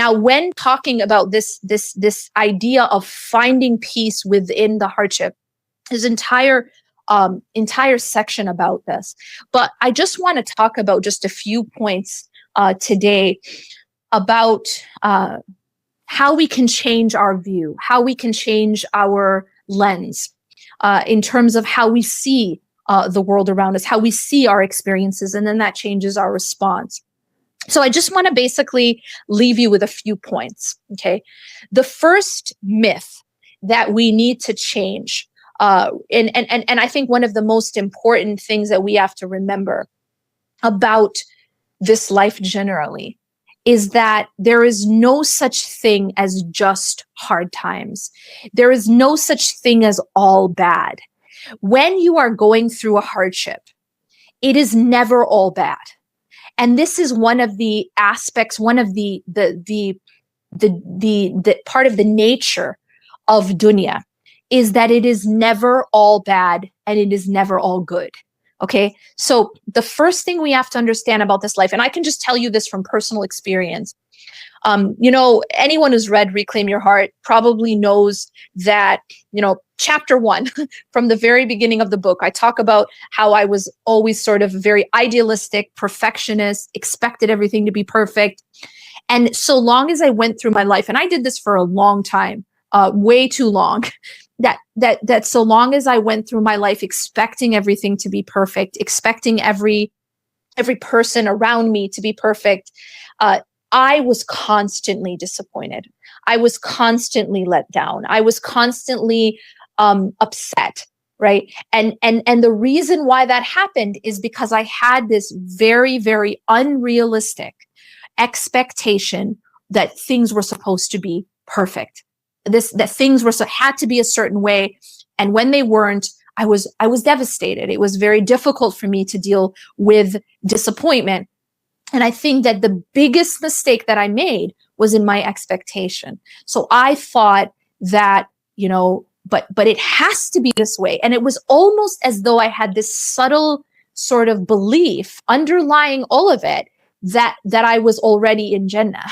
Now, when talking about this idea of finding peace within the hardship, there's entire section about this. But I just want to talk about just a few points today about how we can change our view, how we can change our lens in terms of how we see the world around us, how we see our experiences, and then that changes our response. So I just want to basically leave you with a few points, okay? The first myth that we need to change, and I think one of the most important things that we have to remember about this life generally is that there is no such thing as just hard times. There is no such thing as all bad. When you are going through a hardship, it is never all bad. And this is one of the aspects, one of the part of the nature of dunya, is that it is never all bad and it is never all good. Okay, so the first thing we have to understand about this life, and I can just tell you this from personal experience. Anyone who's read Reclaim Your Heart probably knows that, chapter 1, from the very beginning of the book, I talk about how I was always sort of very idealistic, perfectionist, expected everything to be perfect. And so long as I went through my life, and I did this for a long time, way too long, that so long as I went through my life expecting everything to be perfect, expecting every person around me to be perfect, I was constantly disappointed. I was constantly let down. I was constantly upset, right? And the reason why that happened is because I had this very, very unrealistic expectation that things were supposed to be perfect. That things had to be a certain way, and when they weren't, I was devastated. It was very difficult for me to deal with disappointment. And I think that the biggest mistake that I made was in my expectation. So I thought that, but it has to be this way. And it was almost as though I had this subtle sort of belief underlying all of it that I was already in Jannah,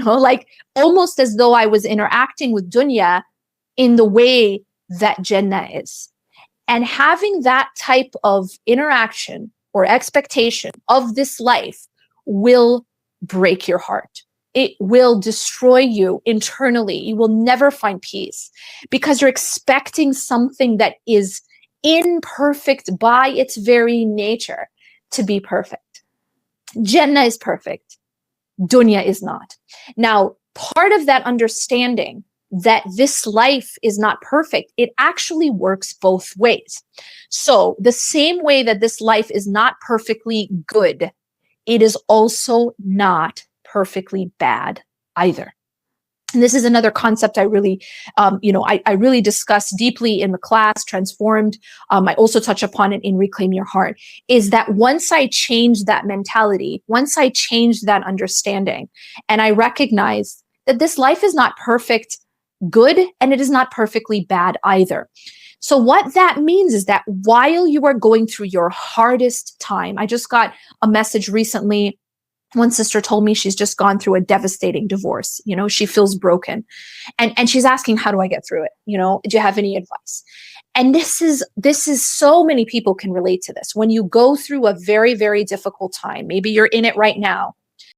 like almost as though I was interacting with dunya in the way that Jannah is. And having that type of interaction or expectation of this life will break your heart. It will destroy you internally. You will never find peace because you're expecting something that is imperfect by its very nature to be perfect. Jannah is perfect. Dunya is not. Now, part of that understanding that this life is not perfect, it actually works both ways. So the same way that this life is not perfectly good, it is also not perfectly bad either. And this is another concept I really, I really discuss deeply in the class, Transformed. I also touch upon it in Reclaim Your Heart, is that once I changed that mentality, once I changed that understanding, and I recognize that this life is not perfect good, and it is not perfectly bad either. So what that means is that while you are going through your hardest time, I just got a message recently. One sister told me she's just gone through a devastating divorce. She feels broken. And she's asking, how do I get through it? Do you have any advice? And this is so many people can relate to this. When you go through a very, very difficult time, maybe you're in it right now,